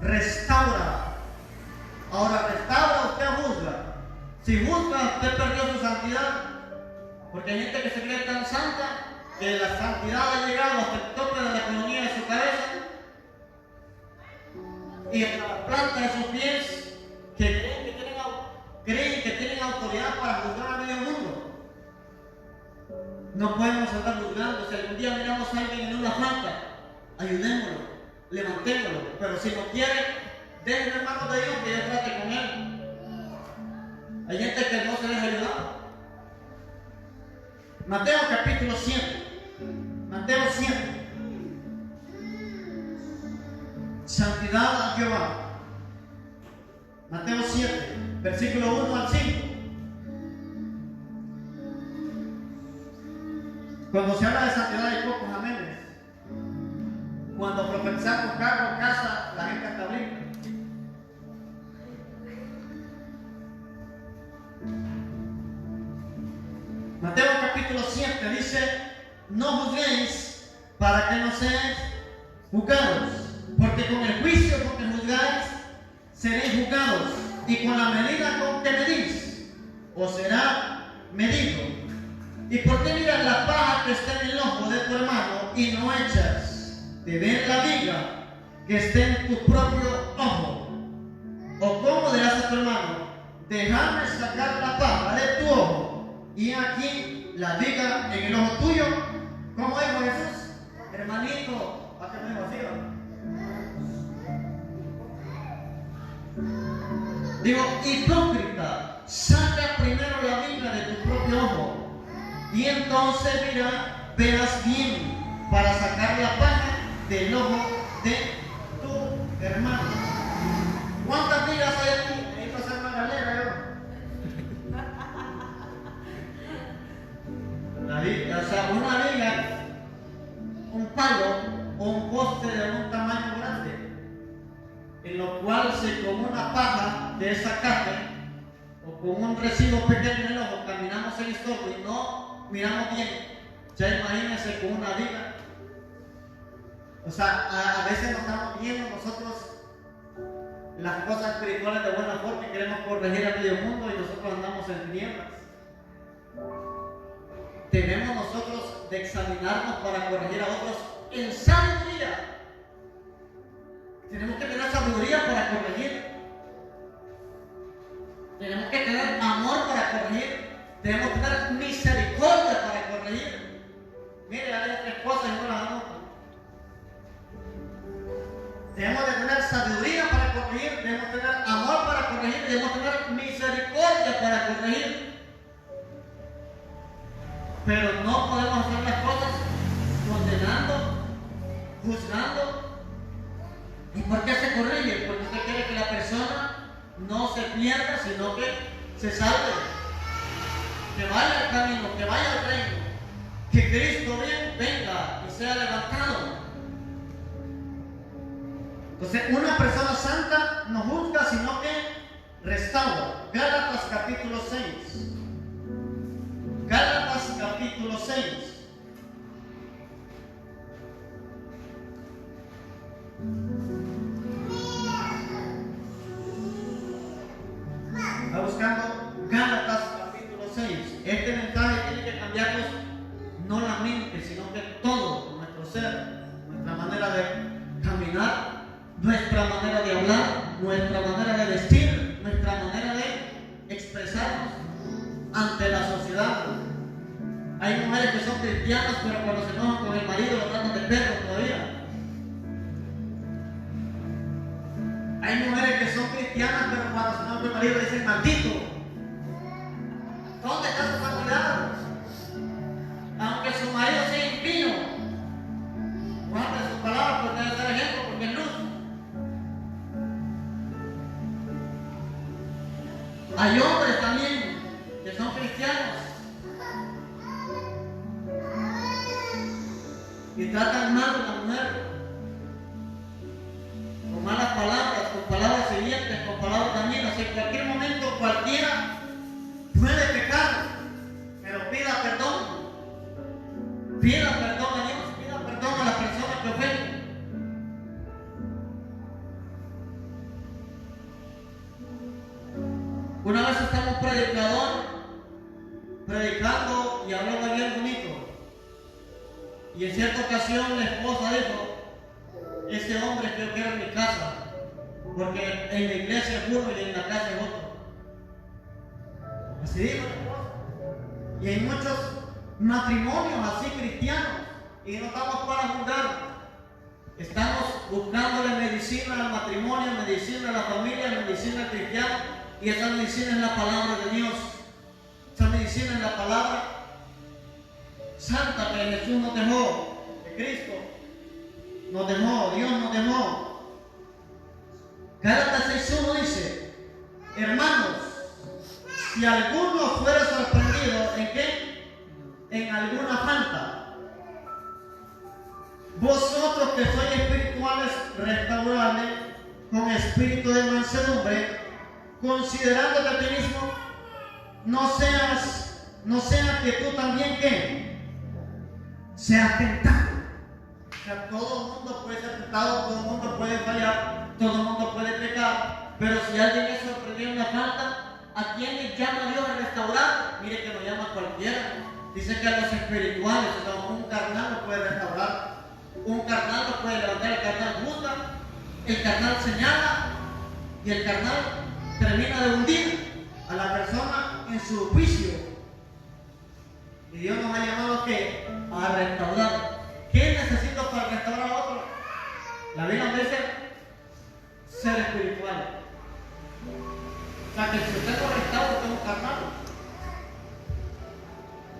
restaura. Ahora, restaura, usted juzga. Si juzga, usted perdió su santidad. Porque hay gente que se cree tan santa que la santidad ha llegado hasta el tope de la economía de su cabeza y hasta la planta de sus pies, que creen que tienen autoridad para juzgar a medio mundo. No podemos andar juzgando. Si algún día miramos a alguien en una falta, ayudémoslo, levantémoslo. Pero si no quiere, déjenlo en manos de Dios que Dios trate con él. Hay gente que no se deja ayudar. Mateo capítulo 7. Mateo 7. Santidad a Jehová. Mateo 7, versículo 1 al 5. Cuando se habla de santidad hay pocos amenes. Cuando profetizamos carro, casa, la gente hasta brinca. Mateo capítulo 7 dice, no juzguéis para que no seáis juzgados, porque con el juicio con que juzgáis, seréis juzgados, y con la medida con que medís, os será medido. ¿Y por qué miras la paja que está en el ojo de tu hermano y no echas de ver la viga que esté en tu propio ojo? ¿O cómo dirás a tu hermano, déjame sacar la paja y aquí la viga en el ojo tuyo. ¿Cómo dijo Jesús? Hermanito, ¿a qué me dijo así? Digo, hipócrita, saca primero la viga de tu propio ojo y entonces verás bien para sacar la paja del ojo de tu hermano. ¿Cuántas vigas hay aquí? Necesito hacer una galera yo. O sea, una viga, un palo o un poste de un tamaño grande, en lo cual si con una paja de esa carne o con un residuo pequeño en el ojo caminamos en estorbo y no miramos bien, ya imagínense con una viga. O sea, a veces nos estamos viendo nosotros las cosas espirituales de buena forma y queremos corregir a medio mundo y nosotros andamos en tinieblas. Debemos nosotros de examinarnos para corregir a otros en sabiduría. Tenemos que tener sabiduría para corregir. Tenemos que tener amor para corregir. Tenemos que tener misericordia para corregir. Mire, hay tres cosas y no las anoto. Debemos de tener sabiduría para corregir. Debemos tener amor para corregir. Debemos tener misericordia para corregir. Pero no podemos hacer las cosas condenando, juzgando. ¿Y por qué se corrige? Porque usted quiere que la persona no se pierda, sino que se salve, que vaya al camino, que vaya al reino, que Cristo venga y sea levantado. Entonces, una persona santa no juzga, sino que restaura. Gálatas capítulo 6. Gálatas capítulo 6. Está buscando Gálatas capítulo 6. Este mensaje tiene que cambiarnos no la mente, sino que todo nuestro ser, nuestra manera de caminar, nuestra manera de hablar, nuestra manera de vestir, nuestra manera de expresarnos ante la sociedad. Hay mujeres que son cristianas, pero cuando se enojan con el marido lo tratan de perro todavía. Hay mujeres que son cristianas, pero cuando se enojan con el marido le dicen maldito. ¿Dónde está su santidad? Aunque su marido sea impío, guarde sus palabras porque debe ser ejemplo, porque es luz. Hay hombres también que son cristianos y tratan mal a la mujer con malas palabras, con palabras hirientes, con palabras dañinas. En cualquier momento cualquiera puede pecar, pero pida perdón. Pida perdón a Dios, pida perdón a las personas que ofenden. Una vez estamos predicando y hablando bien bonito. Y en cierta ocasión la esposa dijo: ese hombre que yo quiero en mi casa, porque en la iglesia es uno y en la casa es otro. Así dijo la esposa. Y hay muchos matrimonios así cristianos, y no estamos para juzgar. Estamos buscándole medicina al matrimonio, medicina a la familia, medicina al cristiano. Y esa medicina es la palabra de Dios. Esa medicina es la palabra santa que Jesús nos dejó, que Cristo nos dejó, Dios nos dejó. Gálatas 6:1 dice: hermanos, si alguno fuera sorprendido ¿en qué? En alguna falta, vosotros que sois espirituales, restauradle con espíritu de mansedumbre, considerándote a ti mismo, no sea que tú también ¿qué? Seas tentado. O sea, todo el mundo puede ser tentado, todo el mundo puede fallar, todo el mundo puede pecar, pero si alguien es sorprendido en una falta, ¿a quién le llama Dios a restaurar? Mire que lo llama cualquiera. Dice que a los espirituales, o sea, un carnal lo puede restaurar, un carnal lo puede levantar, el carnal juzga, el carnal señala y el carnal termina de hundir a la persona en su juicio. Y Dios nos ha llamado ¿a qué? A restaurar. ¿Qué necesito para restaurar a otro? La Biblia nos dice ser espiritual. O sea que si usted no restaura, usted es un carnal.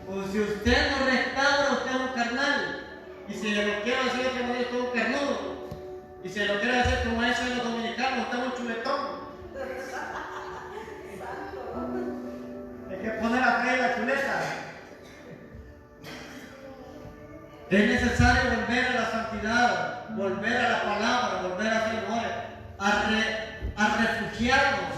O si usted no restaura, usted es un carnal. Y si lo quiero decir de otra manera, usted es un carnudo. Y si lo quiero decir como eso en los dominicanos, usted es un chuletón. Hay que poner a freír la chuleta. Es necesario volver a la santidad, volver a la palabra, volver a ser amor, a refugiarnos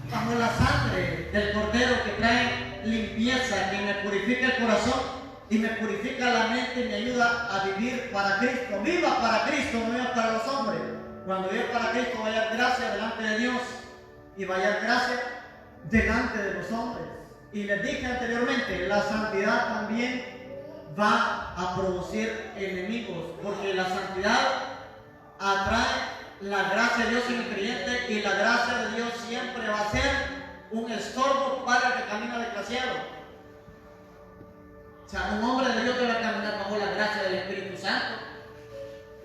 bajo la sangre del Cordero que trae limpieza, que me purifica el corazón y me purifica la mente y me ayuda a vivir para Cristo. Viva para Cristo, no viva para los hombres. Cuando viva para Cristo va a hallar gracia delante de Dios y va a hallar gracia delante de los hombres. Y les dije anteriormente, la santidad también va a producir enemigos, porque la santidad atrae la gracia de Dios en el creyente y la gracia de Dios siempre va a ser un estorbo para el que camina desgraciado. O sea, un hombre de Dios debe caminar bajo la gracia del Espíritu Santo.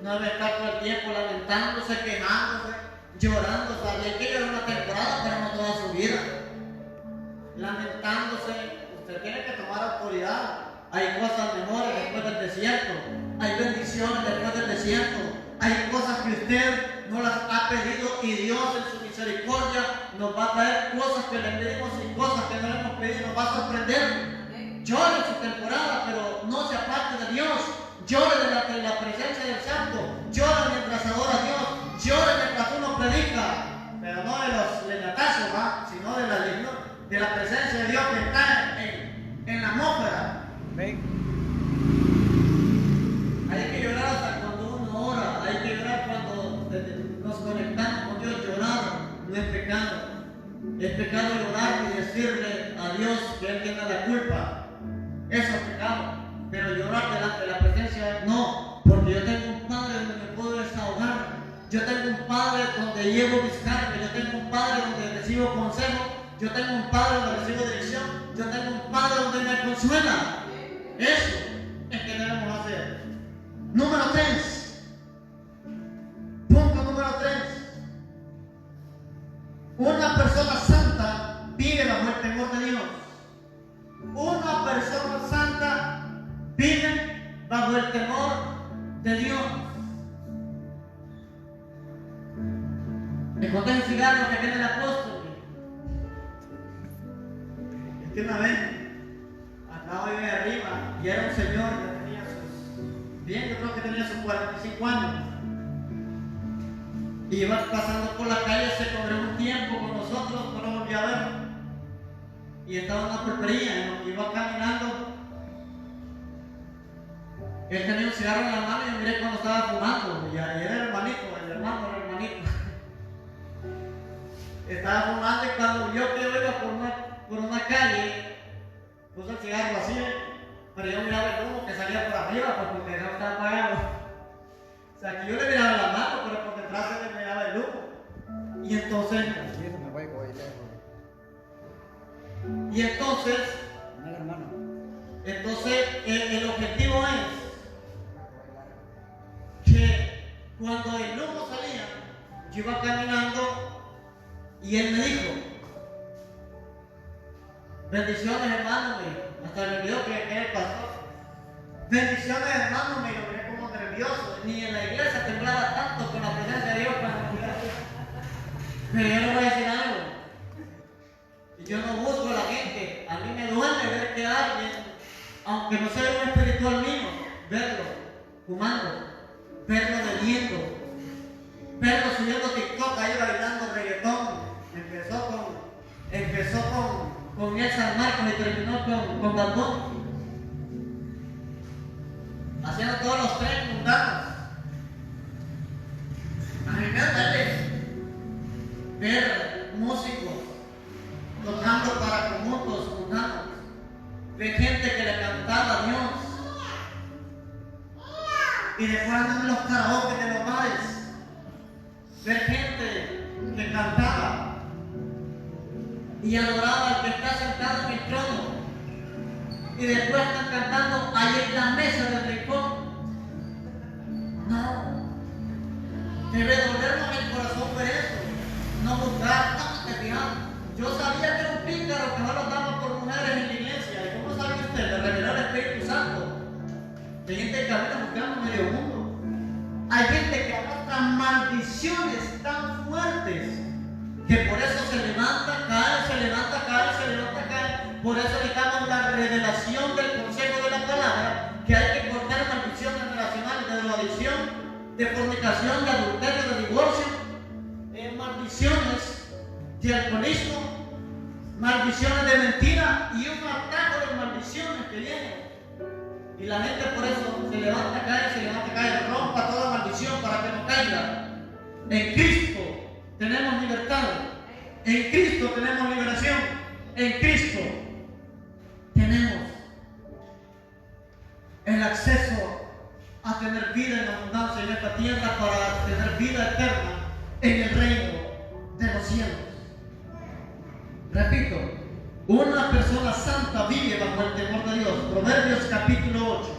No debe estar todo el tiempo lamentándose, quejándose, llorando. O sea, hay que llorar una temporada, pero no toda su vida. Lamentándose, usted tiene que tomar autoridad. Hay cosas mejores después del desierto. Hay bendiciones después del desierto. Hay cosas que usted no las ha pedido y Dios en su misericordia nos va a traer cosas que le pedimos y cosas que no le hemos pedido. Nos va a sorprender. Llore en su temporada, pero no se aparte de Dios. Llore de la presencia del Santo. Llore mientras adora a Dios. Llore mientras uno predica. Pero no de los leñatazos, sino de la presencia de Dios que está en la atmósfera. Hay que llorar hasta cuando uno ora. Hay que llorar cuando nos conectamos con Dios. Llorar no es pecado. Es pecado llorar y decirle a Dios que Él tiene la culpa. Eso es pecado. Pero llorar delante de la presencia no. Porque yo tengo un Padre donde me puedo desahogar. Yo tengo un Padre donde llevo mis cargas. Yo tengo un Padre donde recibo consejo. Yo tengo un Padre donde recibo dirección. Yo tengo un Padre donde me consuela. Eso es que debemos hacer. Número 3. Punto número 3. Una persona santa vive bajo el temor de Dios. Una persona santa vive bajo el temor de Dios. Me conté un cigarro que viene el apóstol. Es que una vez acá hoy de arriba y era un señor que tenía yo creo que tenía sus 45 años. Y iba pasando por la calle, se cobró un tiempo con nosotros, no lo volví a ver. Y estaba en una pulpería, iba caminando. Él tenía un cigarro en la mano y yo miré cuando estaba fumando. Y era el hermanito, el hermano era el hermanito. Estaba fumando y cuando yo que iba por una calle, puse el cigarro así, pero yo miraba el humo que salía por arriba porque no estaba apagado. O sea, que yo le miraba la mano, pero por detrás se le miraba el humo. Y entonces el objetivo es que cuando el humo salía, yo iba caminando y él me dijo: bendiciones, hermano, hasta me olvidó que era el pastor. Bendiciones, hermano, me lo miré como nervioso. Ni en la iglesia temblaba tanto con la presencia de Dios cuando me miré. Pero yo le voy a decir algo. Yo no busco a la gente. A mí me duele ver que alguien, aunque no sea un espiritual mío, verlo fumando, verlo bebiendo, verlo subiendo TikTok ahí bailando reggaetón. Empezó con el San Marcos y terminó con Bad Bunny, haciendo todos los tres mundanos. A mí me duele ver músicos tocando para conjuntos mundanos, ver gente que le cantaba a Dios y después andan en los karaoke de los bares, ver gente que cantaba y adoraba al que está sentado en el trono. y después están cantando ahí en la mesa del rincón. No. Debe dolernos el corazón por eso. No buscar, no, te fijas. Yo sabía que era un pícaro que solo daba por mujeres en la iglesia. ¿Y cómo sabe usted? Le reveló el Espíritu Santo. Hay gente que habla buscando medio mundo. Hay gente que arrastra maldiciones tan fuertes que por eso se levanta, cae, se levanta, cae, se levanta, cae. Por eso le damos la revelación del consejo de la palabra, que hay que cortar maldiciones relacionales de drogadicción, de fornicación, de adulterio, de divorcio, maldiciones de alcoholismo, maldiciones de mentira y un ataque de maldiciones que vienen. Y la gente por eso se levanta, cae, se levanta, cae, rompa toda maldición para que no caiga. En Cristo tenemos libertad, en Cristo tenemos liberación, en Cristo tenemos el acceso a tener vida en abundancia en esta tierra para tener vida eterna en el reino de los cielos. Repito, una persona santa vive bajo el temor de Dios. Proverbios capítulo 8.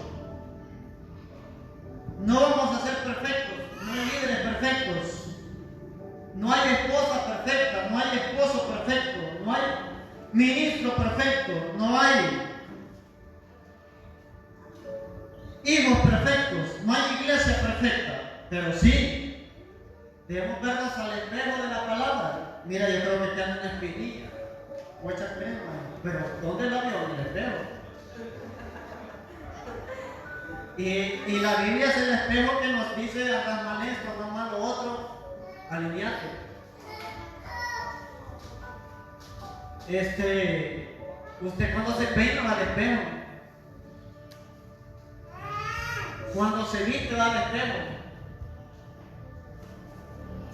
No vamos a ser perfectos, no hay líderes perfectos, no hay esposa perfecta, no hay esposo perfecto, no hay ministro perfecto, no hay hijos perfectos, no hay iglesia perfecta, pero sí debemos vernos al espejo de la palabra. Mira, yo creo que te anda una espinilla, mucha crema, pero ¿dónde la vio? En el espejo. Y la Biblia es el espejo que nos dice: hagas mal esto, no mal lo otro, alineate. Usted cuando se peina va al espejo, cuando se viste va al espejo,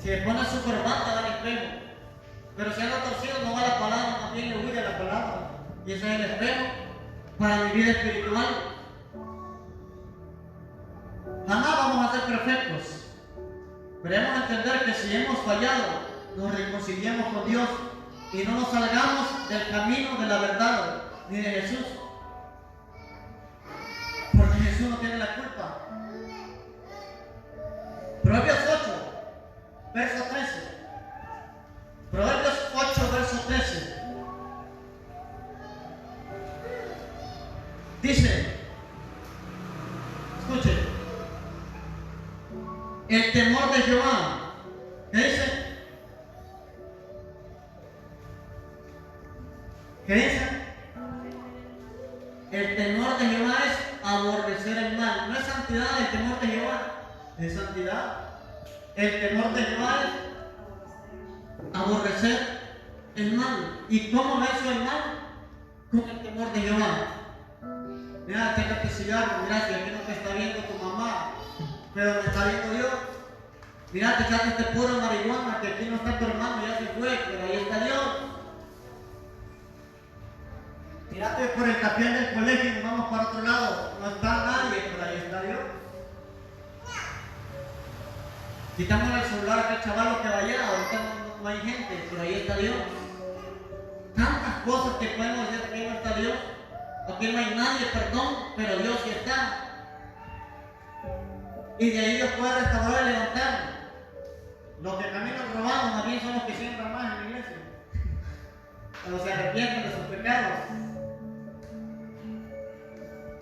si le pone su corbata va al espejo, pero si anda torcido no va a la palabra, también le huye a la palabra. Y ese es el espejo para mi vida espiritual. Jamás vamos a ser perfectos, pero debemos entender que si hemos fallado, nos reconciliemos con Dios y no nos salgamos del camino de la verdad ni de Jesús, porque Jesús no tiene la culpa. Proverbios 8, verso 13. Proverbios 8, verso 13. Dice, escuchen, el temor de Jehová. ¿Qué dice? ¿Qué dice? El temor de Jehová es aborrecer el mal. No es santidad el temor de Jehová, es santidad. El temor de Jehová es aborrecer el mal. ¿Y cómo venzo el mal? Con el temor de Jehová. Mira, téngate cigarro, mira, que aquí no te está viendo tu mamá, pero me está viendo Dios. Mira, te echaste este puro marihuana, que aquí no está tu hermano, ya se fue, pero ahí está Dios. Mírate por el tapial del colegio y nos vamos para otro lado, no está nadie, pero ahí está Dios. Quitamos el celular a aquel chaval que vaya, ahorita no hay gente, pero ahí está Dios. Tantas cosas que podemos decir que no está Dios. Aquí no hay nadie, perdón, pero Dios sí está. Y de ahí Dios puede restaurar y levantar. Los que caminan robados más bien son los que siembran más en la iglesia. Cuando se arrepienten de sus pecados.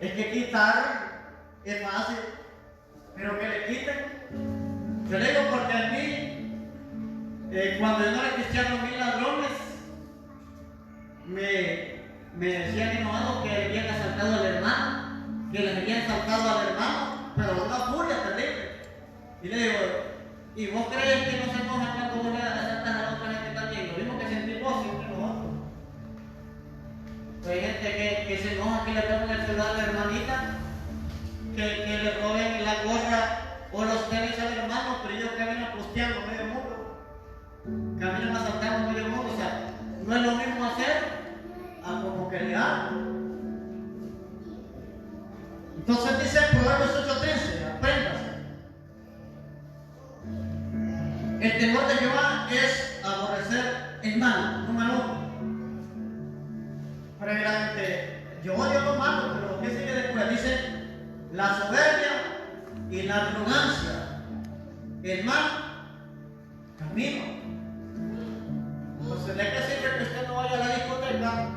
Es que quitar es fácil, pero que le quiten. Yo le digo porque a mí, cuando yo no era cristiano, a mí ladrones me decían enojados que le habían asaltado al hermano, que les habían saltado al hermano, pero una furia terrible. Y le digo, ¿y vos crees que no se enojan cuando vos le asaltas a la otra gente también? Lo mismo que sentís vos, sentís nosotros. Hay gente que se enoja que le roben el celular a la hermanita, que le roben la gorra o los tenis al hermano, pero ellos caminan posteando medio mundo, caminan asaltando medio mundo. O sea, no es lo mismo hacer a como que le hagan. Entonces dice Proverbios 8:13, apréndase. El temor de Jehová es aborrecer el mal, número uno. Primeramente, yo odio lo malo, la soberbia y la arrogancia, el mal camino. Entonces, ¿de qué sirve que usted no vaya a la discoteca?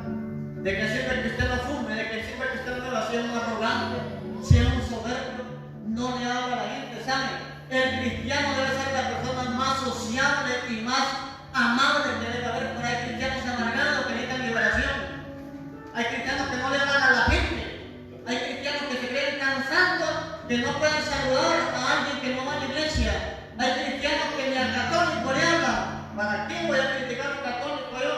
¿De qué sirve que usted no fume? ¿De qué sirve que usted no va a ser un arrogante, sea un soberbio? No le habla a la gente, ¿sabe? El cristiano debe ser la persona más sociable y más amable que debe haber. Pero hay cristianos amargados que necesitan liberación. Hay cristianos que no le hablan a la gente. Hay cristianos que se creen cansados, que no pueden saludar a alguien que no va a la iglesia. Hay cristianos que ni al católico le hablan. ¿Para qué voy a criticar a un católico yo?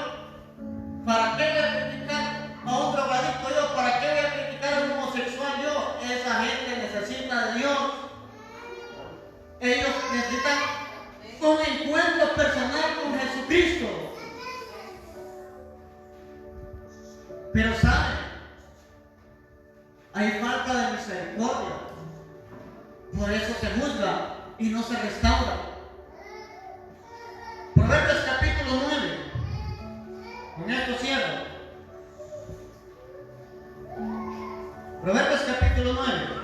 ¿Para qué voy a criticar a un drogadicto yo? ¿Para qué voy a criticar a un homosexual yo? Esa gente necesita de Dios. Ellos necesitan un encuentro personal con Jesucristo. Pero ¿saben? Hay falta de misericordia. Por eso se juzga y no se restaura. Proverbios capítulo 9. Con esto cierro. Proverbios capítulo 9.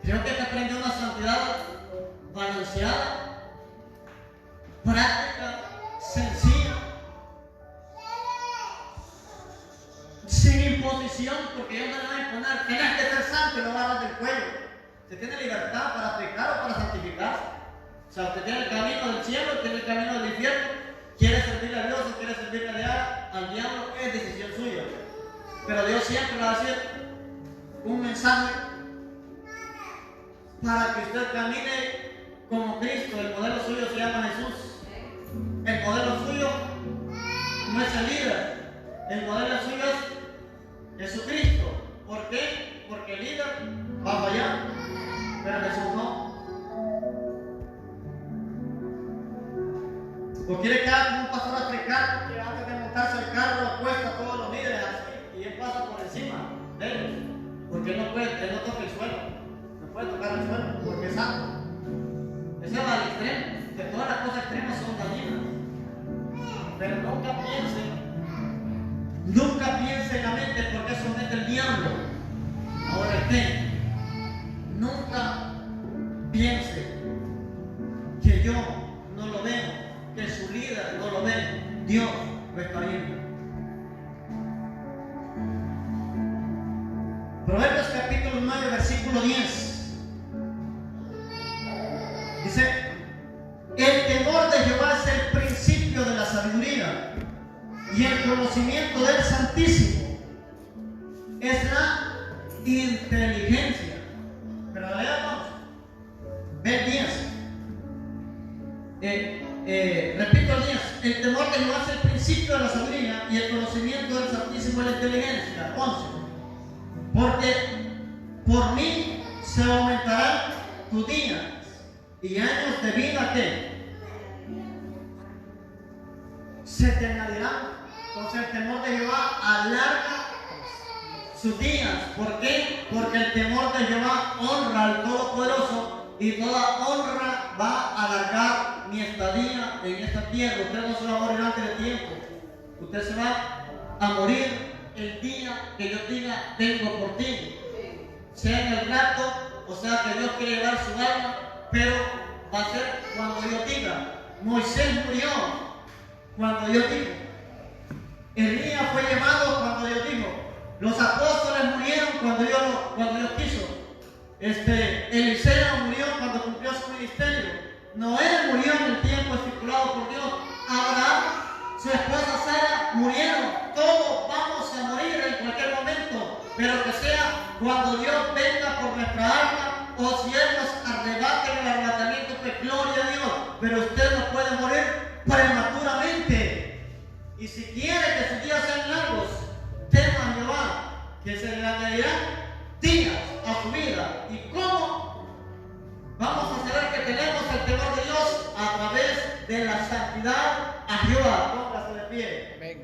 Creo que hay que aprender una santidad balanceada, práctica, sencilla, sin imposición, porque Dios no le va a imponer. Tienes que ser santo y no va a dar del cuello. Usted tiene libertad para pecar o para santificarse. O sea, usted tiene el camino del cielo, tiene el camino del infierno. Quiere servirle a Dios o quiere servirle al diablo, es decisión suya. Pero Dios siempre va a hacer un mensaje para que usted camine como Cristo. El modelo suyo se llama Jesús. El modelo suyo no es el líder. El modelo suyo es Jesucristo. ¿Por qué? Porque el líder va allá, pero Jesús no. ¿O quiere quedar como un pastor africano que antes de montarse al carro apuesta a todos los líderes así y él pasa por encima de ellos? Porque él no toca el suelo, no puede tocar el suelo porque es santo. Ese va al extremo, que todas las cosas extremas son dañinas. Pero nunca piense en la mente, porque eso mete el diablo. Ahora usted, nunca piense que yo no lo veo, que su líder no lo ve. Dios lo está viendo. Proverbios capítulo 9, versículo 10. Dice: el temor de Jehová es el principio de la sabiduría, y el conocimiento del Santísimo es la inteligencia. Pero leamos, ve 10. Repito el 10. El temor de Jehová es el principio de la sabiduría, y el conocimiento del Santísimo es la inteligencia. 11. Porque por mí se aumentarán tus días y años de vida que se te añadirán. Entonces el temor de Jehová alarga sus días. ¿Por qué? Porque el temor de Jehová honra al Todopoderoso, y toda honra va a alargar mi estadía en esta tierra. Usted no se va a morir antes de tiempo. Usted se va a morir el día que yo diga tengo por ti. Sea en el rato, o sea que Dios quiere llevar su alma, pero va a ser cuando Dios diga. Moisés murió cuando Dios dijo. Elías fue llevado cuando Dios dijo. Los apóstoles murieron cuando Dios quiso. Eliseo murió cuando cumplió su ministerio. Noé murió en el tiempo estipulado por Dios. Abraham, su esposa Sara murieron. Todos vamos a morir en cualquier momento, pero que sea cuando Dios venga por nuestra alma, o si Él nos arrebata en el arrebatamiento, pues gloria a Dios. Pero usted no puede morir prematuramente. Y si quiere que sus días sean largos, tema a Jehová, que se le añadirán días a su vida. ¿Y cómo vamos a saber que tenemos el temor de Dios? A través de la santidad a Jehová. Póngase de pie. Amén.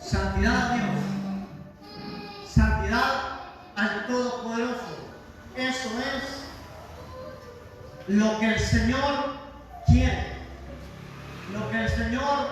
Santidad a Dios, santidad al Todopoderoso. Eso es lo que el Señor quiere. Señor